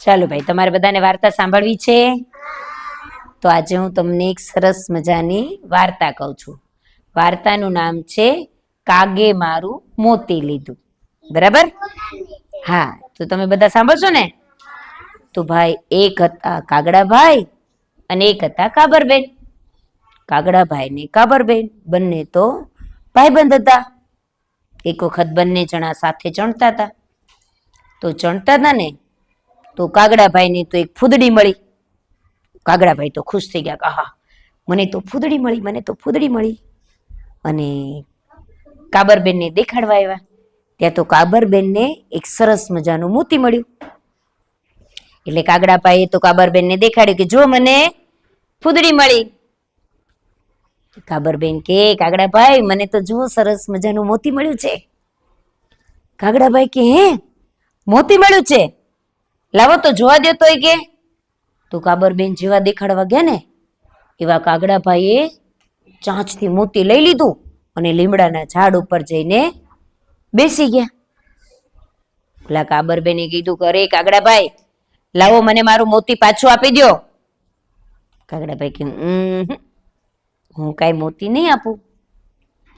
ચાલો ભાઈ, તમારે બધાને વાર્તા સાંભળવી છે? તો આજે હું તમને એક સરસ મજાની વાર્તા કહું છું. વાર્તાનું નામ છે કાગે મારું મોતી લીધું. બરાબર? હા, તો તમે બધા સાંભળશો ને? તો ભાઈ, એક હતા કાગડાભાઈ અને એક હતા કાબરબેન. કાગડાભાઈ ને કાબરબેન બંને તો ભાઈબંધ હતા. એક વખત બંને જણા સાથે ચણતા હતા. તો ચણતા હતા ને, તો કાગડાભાઈને તો એક ફૂદડી મળી. કાગડાભાઈ તો ખુશ થઈ ગયા, આહા, મને તો ફૂદડી મળી, મને તો ફૂદડી મળી. અને કાબરબેનને દેખાડવા આવ્યા. ત્યાં તો કાબરબેનને એક સરસ મજાનું મોતી મળ્યું. એટલે કાગડાભાઈએ તો કાબરબેનને દેખાડ્યું કે જો મને ફૂદડી મળી. કાબરબેન કે કાગડાભાઈ, મને તો જુઓ સરસ મજાનું મોતી મળ્યું છે. કાગડાભાઈ કે હે, મોતી મળ્યું છે? લાવો તો જોવા દો તોય કે. તો કાબરબેન જેવા દેખાડવા ગયા ને, એવા કાગડાભાઈએ ચાંચથી મોતી લઈ લીધું અને લીમડાના ઝાડ ઉપર જઈને બેસી ગયા. પેલા કાબરબેને કીધું કે અરે કાગડાભાઈ, લાવો મને મારું મોતી પાછું આપી દો. કાગડાભાઈ કે હું કાંઈ મોતી નહીં આપું.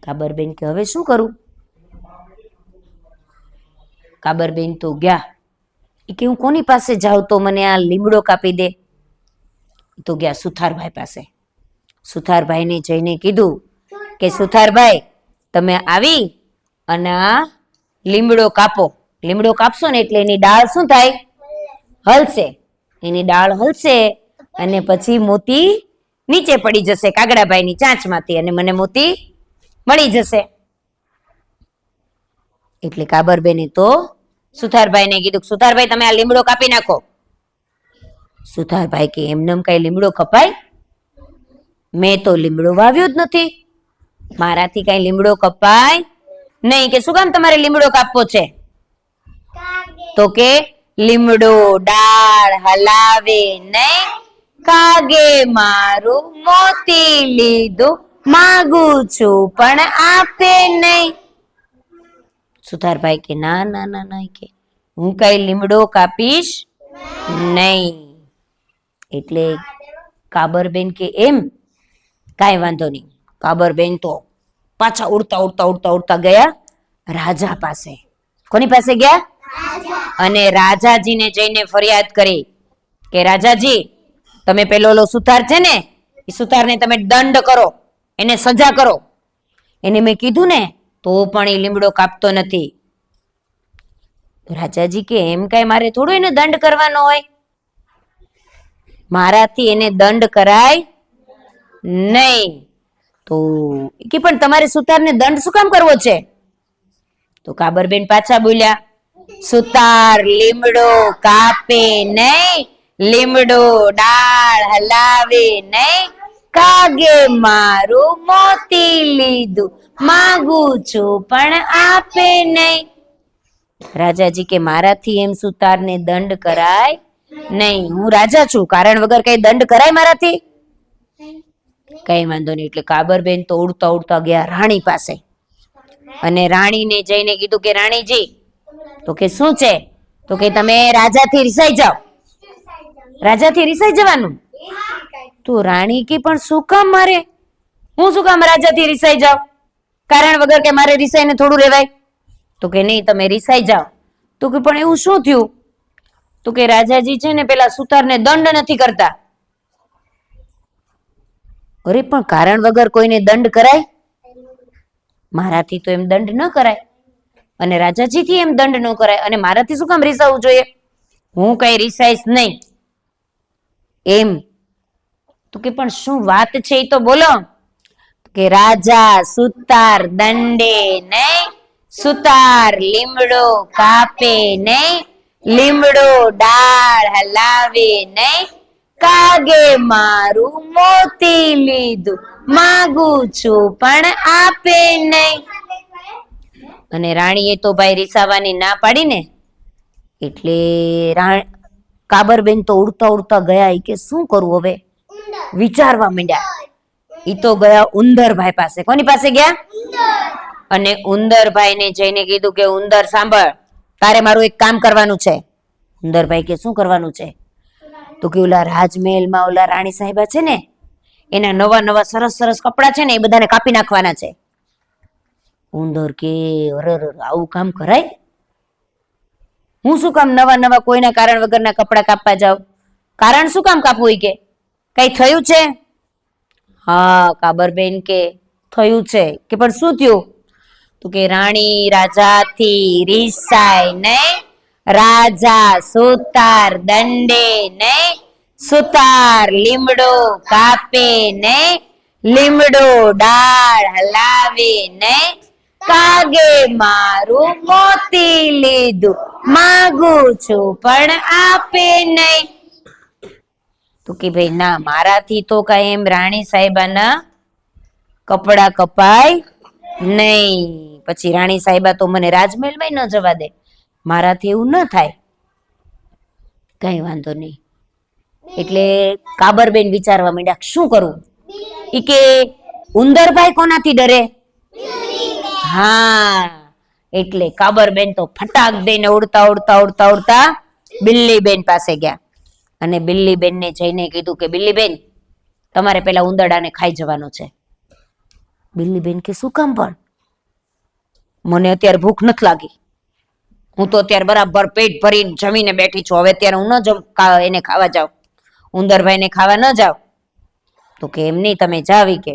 કાબરબેન કે હવે શું કરું? કાબરબેન તો ગયા. કે હું કોની પાસે જાઉં તો મને આ લીમડો કાપી દે? તો ગયા સુથારભાઈ પાસે. સુથારભાઈને જઈને કીધું કે સુથારભાઈ, તમે આવી અને આ લીમડો કાપો. લીમડો કાપશો ને એટલે એની ડાળ શું થાય? હલશે. એની ડાળ હલશે અને પછી મોતી નીચે પડી જશે કાગડાભાઈની ચાંચમાંથી અને મને મોતી મળી જશે. એટલે કાબરબેને તો સુથારભાઈને કીધું, સુથારભાઈ તમે આ લીમડો કાપી નાખો. સુથારભાઈ કે એમનેમ કઈ લીમડો કપાય? મેં તો લીમડો વાવ્યો જ નથી, મારાથી કઈ લીમડો કપાય નહીં. કે શું કામ તમારે લીમડો કાપવો છે? તો કે લીમડો ડાળ હલાવે નહીં, કાગે મારું મોતી લીધું, માગું છું પણ આપે નહીં. સુથારભાઈ કે ના ના ના ના, કે હું કઈ લીમડો કાપીશ નહીં. એટલે કાબરબેન કે એમ, કાંઈ વાંધો નહીં. કાબરબેન તો પાછા ઉડતા ઉડતા ઉડતા ઉડતા ગયા રાજા પાસે. કોની પાસે ગયા? અને રાજાજીને જઈને ફરિયાદ કરી કે રાજાજી, તમે પેલો સુથાર છે ને, એ સુથારને તમે દંડ કરો, એને સજા કરો. એને મેં કીધું ને તો પણ એ લીમડો કાપતો નથી. રાજાજી કે એમ કઈ મારે થોડું એને દંડ કરવાનો હોય, મારાથી એને દંડ કરાય નહીં. તો કે પણ તમારે સુતારને દંડ શું કામ કરવો છે? તો કાબરબેન પાછા બોલ્યા, સુતાર લીમડો કાપે નહીં, લીમડો ડાળ હલાવે નહીં, કાગે મારું મોતી લીધું, માગું છું પણ આપે નહીં. રાજાજી કે મારાથી એમ સુતારને દંડ કરાય નહીં, હું રાજા છું, કારણ વગર કઈ દંડ કરાય મારાથી? કઈ વાંધો નહીં. એટલે કાબરબેન તો ઉડતા ઉડતા ગયા રાણી પાસે અને રાણીને જઈને કીધું કે રાણીજી, તો કે શું છે? તો કે તમે રાજાથી રિસાઈ જાઓ. રાજાથી રિસાઈ જવાનું? તો રાણી કે પણ શું કામ મારે? હું શું કામ રાજાથી રિસાઈ જાઉં? કારણ વગર કે મારે રિસાઈને થોડું રહેવાય? તો કે નહીં, તમે રિસાઈ જાઓ. તો કે પણ એવું શું થયું? તો કે રાજાજી છે ને પેલા સુતારને દંડ નથી કરતા. અરે પણ કારણ વગર કોઈને દંડ કરાય? મારાથી તો એમ દંડ ન કરાય અને રાજાજીથી એમ દંડ ન કરાય, અને મારાથી શું કામ રિસાવવું જોઈએ? હું કઈ રિસાઈશ નહીં એમ. તો કે પણ શું વાત છે એ તો બોલો. કે રાજા સુતાર દંડે નહીં, સુતાર લીમડો કાપે નહીં, લીમડો ડાળ હલાવે નહીં, કાગે મારું મોતી લીધું, માગું છું પણ આપે નહીં. અને રાણીએ તો ભાઈ રિસાવાની ના પાડી ને, એટલે કાબરબેન તો ઉડતા ઉડતા ગયા. કે શું કરું હવે? વિચારવા માંડ્યા. ઈ તો ગયા ઉંદરભાઈ પાસે. કોની પાસે ગયા? અને ઉંદરભાઈને જઈને કીધું કે ઉંદર સાંભળ, તારે મારું એક કામ કરવાનું છે. ઉંદરભાઈ કે શું કરવાનું છે? તો કે ઓલા રાજમહેલમાં ઓલા રાણી સાહેબા છે ને, એના નવા નવા સરસ સરસ કપડા છે ને, એ બધાને કાપી નાખવાના છે. ઉંદર કે અરર, આવું કામ કરાય? હું શું કામ નવા નવા કોઈના કારણ વગરના કપડા કાપવા જાઉં? કારણ શું કામ કાપવું? કે કઈ થયું છે? હા, કાબરબેન કે થયું છે. કે પણ શું થયું? તો કે રાણી રાજાથી રીસાય નહીં, રાજા સુતાર દંડે નહીં, સુતાર લીમડો કાપે નહીં, લીમડો ડાળ હલાવે નહીં, કાગે મારું મોતી લીધું, માગું છું પણ આપે નહીં. તો કે ભાઈ ના, મારાથી તો કઈ એમ રાણી સાહેબાના કપડા કપાય નહીં. પછી રાણી સાહેબા તો મને રાજમહેલમાં ન જવા દે, મારાથી એવું ન થાય. કઈ વાંધો નહીં. એટલે કાબરબેન વિચારવા માંડ્યા શું કરું. ઈ કે ઉંદરભાઈ કોનાથી ડરે? હા, એટલે કાબરબેન તો ફટાક દઈને ઉડતા ઉડતા ઉડતા ઉડતા બિલ્લીબેન પાસે ગયા અને બિલ્લીબેન ને જઈને કીધું કે બિલ્લીબેન, તમારે પેલા ઉંદરડાને ખાઈ જવાનો છે. બિલ્લીબેન કે શું કામ? પણ મને અત્યારે ભૂખ નથી લાગી, હું તો અત્યારે બરાબર પેટ ભરીને જમીને બેઠી છું, હવે અત્યારે હું ન એને ખાવા જાઉં, ઉંદરભાઈને ખાવા ન જાવ. તો કે એમ નહીં, તમે જાવી કે.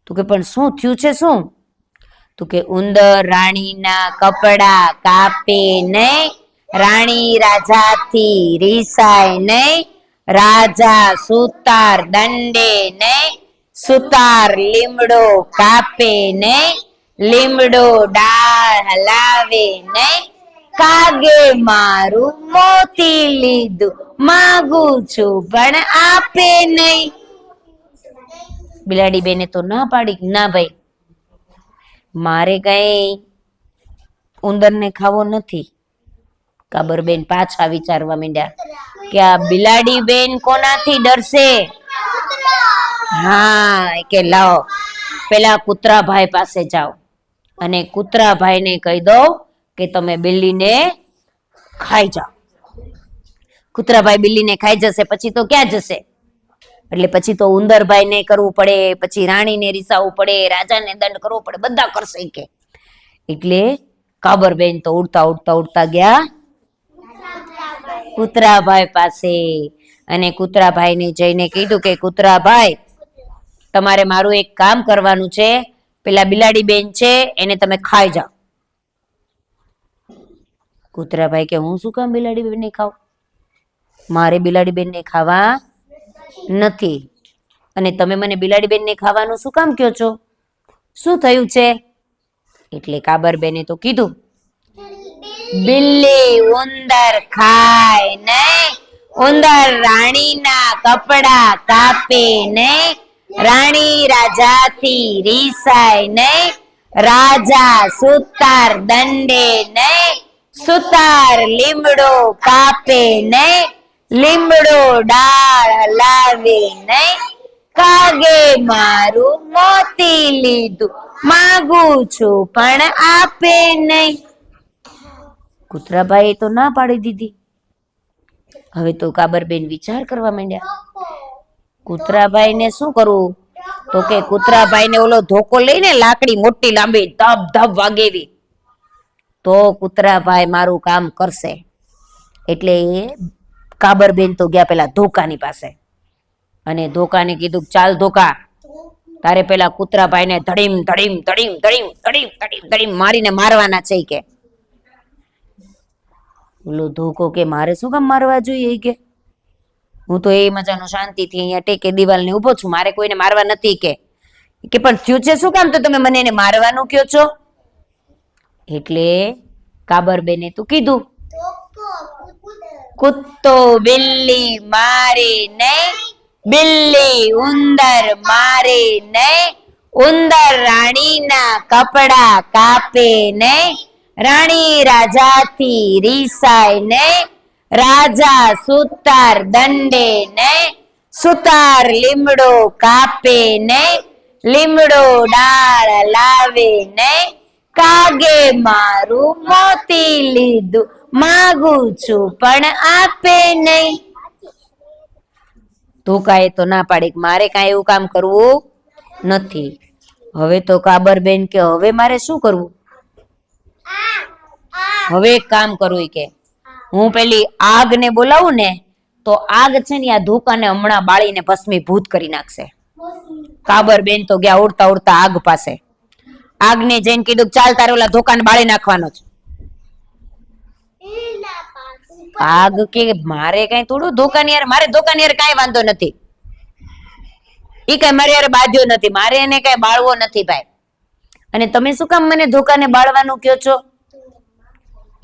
તો કે પણ શું થયું છે? શું? તો કે ઉંદર રાણીના કપડા કાપે નહીં, રાણી રાજાથી રીસાય નહીં, રાજા સુતાર દંડે નહીં, સુતાર લીમડો કાપે નહીં, લીમડો ડાળ હલાવે નહીં, કાગે મારું મોતી લીધું, માગું છું પણ આપે નહીં. બિલાડી બેને તો ના પાડી, ના ભાઈ, મારે કઈ ઉંદરને ખાવો નથી. કાબરબેન પાછા વિચારવા માંડ્યા કે આ બિલાડી બેન કોનાથી ડરશે? હા, કે લાવો પેલા કૂતરાભાઈ પાસે જાઓ અને કૂતરાભાઈને કહી દો કે તમે બિલ્લીને ખાઈ જાઓ. કૂતરાભાઈ બિલ્લીને ખાઈ જશે પછી તો ક્યાં જશે? એટલે પછી તો ઉંદરભાઈને કરવું પડે, પછી રાણીને રીસાવવું પડે, રાજાને દંડ કરવો પડે, બધા કરશે કે. એટલે કાબરબેન તો ઉડતા ઉડતા ઉડતા ગયા કૂતરાભાઈ પાસે અને કૂતરાભાઈને જઈને કીધું કે કૂતરાભાઈ, તમારે મારું એક કામ કરવાનું છે, પેલા બિલાડી બેન છે એને તમે ખાઈ જાઓ. કૂતરાભાઈ કે હું શું કામ બિલાડી બેન ને ખાવ? મારે બિલાડી બેન ને ખાવા નથી. અને તમે મને બિલાડી બેન ને ખાવાનું શું કામ કહો છો? શું થયું છે? એટલે કાબરબેને તો કીધું, બિલ્લી ઉંદર ખાય નહીં, ઉંદર રાણીના કપડા કાપે નહીં, રાણી રાજાથી રીસાય નહીં, રાજા સુતાર દંડે નહીં, સુતાર લીમડો કાપે નહીં, લીમડો ડાળ હલાવે નહીં, કાગે મારું મોતી લીધું, માગું છું પણ આપે નહીં. કૂતરાભાઈએ તો ના પાડી દીધી. હવે તો કાબરબેન વિચાર કરવા માંડ્યા, કૂતરાભાઈને શું કરવું? તો કે કૂતરાભાઈને ઓલો ધોકો લઈને લાકડી મોટી લાંબી ધબ ધબ વાગેવી તો કૂતરાભાઈ મારું કામ કરશે. એટલે કાબરબેન તો ગયા પેલા ધોકાની પાસે અને ધોકાને કીધું, ચાલ ધોકા, તારે પેલા કૂતરાભાઈને ધડીમ ધડીમ ધડીમ ધડીમ ધડીમ ધડીમ ધડીમ મારીને મારવાના છે કે. ઓલો ધોકો કે મારે શું કામ મારવા જોઈએ કે, હું તો એ મજાનો શાંતિથી અહીંયા ટેકે દિવાલને ઊભો છું, મારે કોઈને મારવા નથી કે. પણ થયું છે શું કામ તો તમે મને એને મારવાનું કયો છો? એટલે કાબરબેને તું કીધું, કૂતો બિલ્લી મારે નહીં, બિલ્લી ઉંદર મારે નહીં, ઉંદર રાણીના કપડા કાપે નહીં, રાણી રાજાથી રીસાય નહીં, રાજા સુતાર દંડે નહીં, સુતાર લીમડો કાપે નહીં, લીમડો ડાળ લાવે નહીં, કાગે મારું મોતી લીધું, માગું છું પણ આપે નહીં. ધોકાએ તો ના પાડી કે મારે કાંઈ એવું કામ કરવું નથી. હવે તો કાબરબેન કે હવે મારે શું કરવું? હવે એક કામ કરવું કે હું પેલી આગને બોલાવું ને તો આગ છે ને આ ધોકાને હમણાં બાળીને ભસ્મીભૂત કરી નાખશે. કાબરબેન તો ગયા ઉડતા ઉડતા આગ પાસે. આગને જઈને કીધું ચાલ તારે ઓલા ધોકાને બાળી નાખવાનો છે. આગ કે મારે કઈ થોડું ધોકાની યાર, મારે ધોકાની યાર કઈ વાંધો નથી. ઈ કઈ મારે યાર બાંધ્યો નથી, મારે એને કઈ બાળવો નથી ભાઈ. અને તમે શું કામ મને ધોકાને બાળવાનું કયો છો?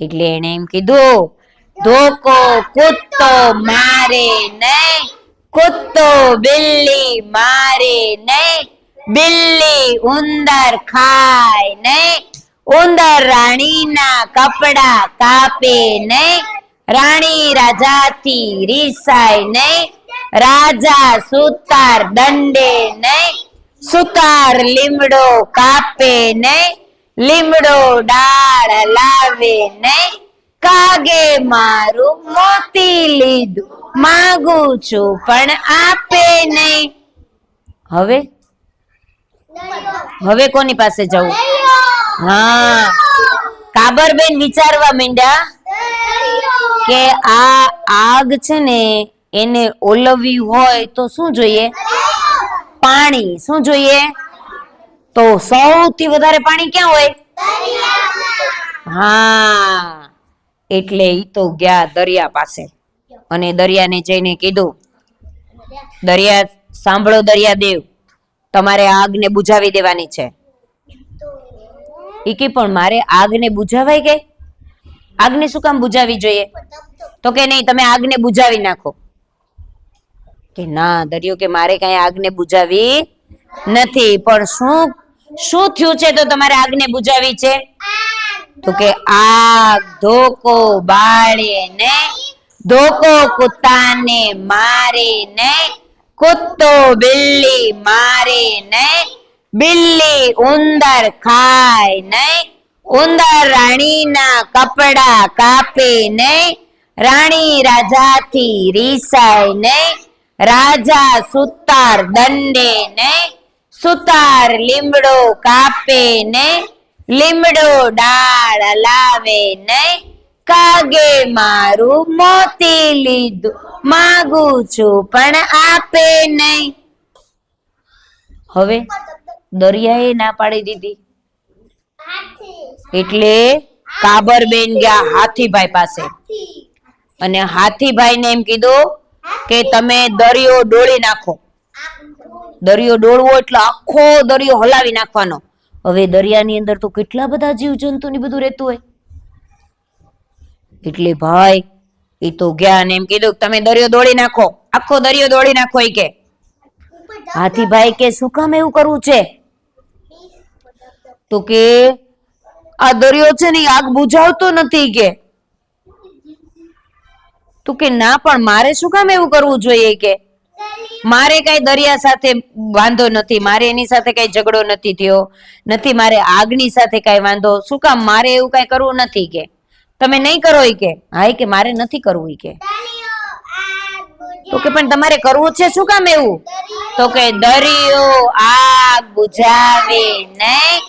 એટલે એને એમ કીધું ધોકો કૂદતો મારે નહીં, કૂદતો બિલ્લી મારે નહીં, બિલ્લી ઉંદર ખાય નહીં, ઉંદર રાણીના કપડા કાપે નહીં, રાણી રાજાથી રીસાય નહીં, રાજા સુતાર દંડે નહીં, સુતાર લીમડો કાપે નહીં, લીમડો ડાળ લાવે નહીં, કાગે મારું મોતી લીધું માગું છું પણ આપે નહીં. હવે હવે કોની પાસે જવું? હા, કાબરબેન વિચારવા માંડ્યા કે આ આગ છે ને એને ઓલવવી હોય તો શું જોઈએ? પાણી. શું જોઈએ? તો સૌથી વધારે પાણી ક્યાં હોય? હા, એટલે ઈ તો ગયા દરિયા પાસે અને દરિયાને જઈને કીધું દરિયા સાંભળો દરિયાદેવ, તમારે આગને બુઝાવી દેવાની છે. ઈ કે પણ મારે આગને બુઝાવાય ગઈ? આગને શું કામ બુઝાવી જોઈએ? તો કે નહીં, તમે આગને બુઝાવી નાખો. કે ના દરિયો કે મારે કઈ આગને બુઝાવી નથી. પણ શું થયું છે તો તમારે આગને બુઝાવી છે? તો કે આગ ધોકો બાળે ને, ધોકો કૂતાને મારે ને, કૂતો બિલ્લી મારે ને, બિલ્લી ઉંદર ખાય ને, ઉંદર રાણીના કપડા કાપે ને, રાણી રાજાથી રીસાય ને, રાજા સુતાર દંડે ને, સુતાર લીમડો કાપે ને, લીમડો ડાળ લાવે ને, કાગે મારું મોતી લીધું માગું છું પણ આપે નહીં. હવે દરિયાએ ના પાડી દીધી. એટલે કાબરબેન ગયા હાથીભાઈ પાસે અને હાથીભાઈને એમ કીધું કે તમે દરિયો ડોળી નાખો. દરિયો ડોળવો એટલે આખો દરિયો હલાવી નાખવાનો. હવે દરિયાની અંદર તો કેટલા બધા જીવજંતુ ને બધું રહેતું હોય. એટલે ભાઈ એ તો ગયા ને એમ કીધું તમે દરિયો દોડી નાખો, આખો દરિયો દોડી નાખો. ઈ કે હાથીભાઈ કે શું કામ એવું કરવું છે? તો કે આ દરિયો છે ને આગ બુઝાવતો નથી. કે તો કે ના પણ મારે શું કામ એવું કરવું જોઈએ? કે મારે કઈ દરિયા સાથે વાંધો નથી, મારે એની સાથે કઈ ઝઘડો નથી થયો નથી, મારે આગની સાથે કઈ વાંધો, શું કામ મારે એવું કઈ કરવું નથી. કે તમે નહીં કરો? કે હા, કે મારે નથી કરવું. કે તો કે પણ તમારે કરવું છે શું કામ એવું? તો કે દરિયો આગ બુઝાવે નહીં,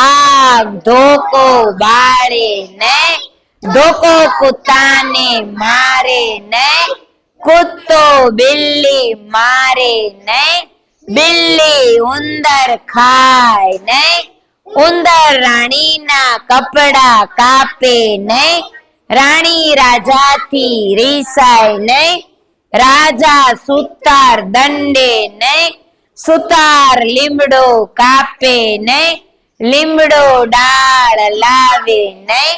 આગ ધોકો બાળે નહીં, ધોકો કૂતાને મારે નહીં, કૂતો બિલ્લી મારે નહીં, બિલ્લી ઉંદર ખાય નહીં, ઉંદર રાણીના કપડા કાપે નહીં, રાણી રાજાથી રીસાય નહીં, રાજા સુતાર દંડે નહીં, સુતાર લીમડો કાપે નહીં, લીમડો ડાળ લાવે નહીં,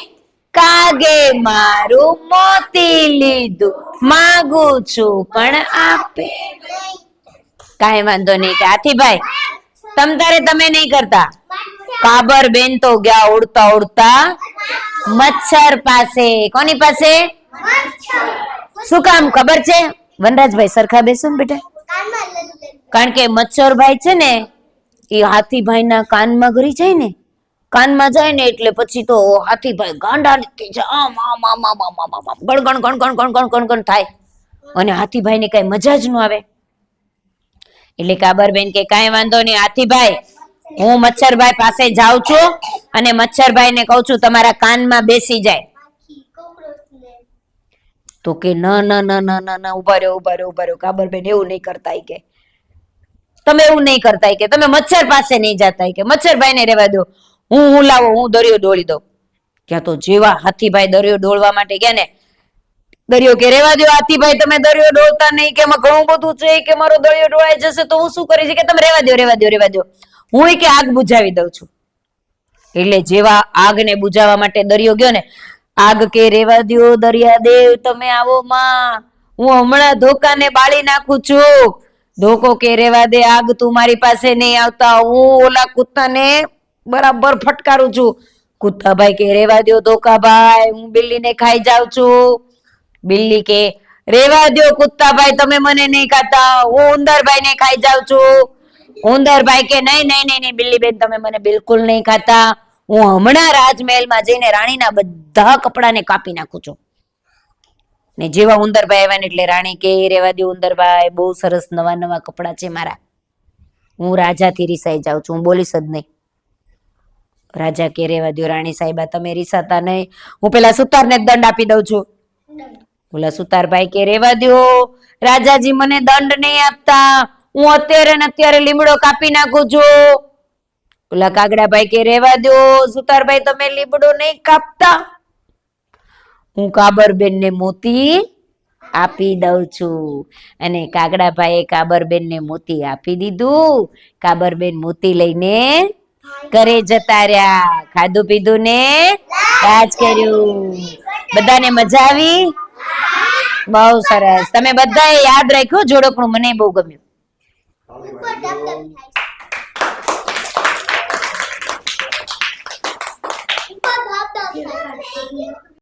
કાગે મારું મોતી લીધું માગું છું પણ આપે. કાંઈ વાંધો નહીં. કે હાથીભાઈ તમતારે તમે નહીં કરતા. કાબરબેન તો ગયા ઉડતા ઉડતા મચ્છર પાસે. કોની પાસે? શું કામ ખબર છે વનરાજભાઈ? સરખા બેસો ને બેટા. કારણ કે મચ્છરભાઈ છે ને એ હાથીભાઈ ના કાનમાં ગરી જાય ને, કાનમાં જાય ને એટલે પછી તો હાથીભાઈ ગાંડા થઈ જાય, આમ આમ આમ આમ આમ આમ આમ આમ ગણ ગણ ગણ ગણ ગણ ગણ ગણ થાય અને હાથીભાઈ ને કઈ મજા જ ન આવે. એટલે કાબરબેન કે કાંઈ વાંધો નહીં હાથીભાઈ, હું મચ્છરભાઈ પાસે જાઉં છું અને મચ્છરભાઈ ને કહું છું તમારા કાનમાં બેસી જાય. તો કે ના ના ના ના ના ના ઉભા રહ્યો ઉભા રહ્યો ઉભા રહ્યો, કાબરબેન એવું નહીં કરતા કે તમે એવું નહીં કરતા કે તમે મચ્છર પાસે નહીં જતા કે મચ્છરભાઈ ને રહેવા દો, હું લાવો હું દરિયો ડોળી દઉં. ક્યાં તો જેવા હાથીભાઈ દરિયો ડોળવા માટે ગયા ને, દરિયો કે રેવા દો હાથીભાઈ તમે દરિયો ડોળતા નહીં કે એમાં ઘણું બધું છે કે મારો દરિયો ડોળાઈ જશે તો હું શું કરીશ કે તમે રેવા દો રેવા દો રેવા દો, હું કે આગ બુઝાવી દઉં છું. એટલે જેવા આગને બુઝાવવા માટે દરિયો ગયો ને, આગ કે રેવા દો દરિયા દેવ તમે આવો માં, હું હમણાં ધોકાને બાળી નાખું છું. ધોકો કે રેવા દે આગ તું મારી પાસે નહીં આવતા, હું ઓલા કૂતાને બરાબર ફટકારું છું. કૂતાભાઈ કે રેવા દો ધોકાભાઈ હું બિલ્લીને ખાઈ જાઉં છું. બિલ્લી કે રેવા દો કુત્તાભાઈ તમે મને નહીં ખાતા, હું ઉંદરભાઈ ને ખાઈ જાઉં છું. ઉંદરભાઈ કે નહીં નહીં નહીં નહીં બિલ્લી બેન તમે મને બિલકુલ નહીં ખાતા, હું હમણાં રાજમહેલમાં જઈને રાણીના બધા કપડાને કાપી નાખું છું. ને જેવા ઉંદરભાઈ આવ્યા ને એટલે રાણી કે રેવા દો ઉંદરભાઈ બહુ સરસ નવા નવા કપડા છે મારા, હું રાજાથી રીસાઈ જાઉં છું, હું બોલીશ જ નહીં. રાજા કે રેવા દો રાણી સાહેબા તમે રીસાતા નહીં, હું પેલા સુતારને દંડ આપી દઉં છું. ઓલા સુતારભાઈ કે રેવા દો રાજાજી મને દંડ નહીં આપતા, હું અત્યારે ને અત્યારે લીમડો કાપી નાખું છું. ઓલા કાગડાભાઈ કે રેવા દો સુતારભાઈ તમે લીમડો નહીં કાપતા, હું કાબરબેન ને મોતી આપી દઉં છું. અને કાગડાભાઈએ કાબરબેન ને મોતી આપી દીધું. કાબરબેન મોતી લઈને ઘરે જતા રહ્યા, ખાધું પીધું ને રાજ કર્યું. બધાને મજા આવી? બહુ સરસ, તમે બધાએ યાદ રાખ્યું જોડકણું, મને બહુ ગમ્યું.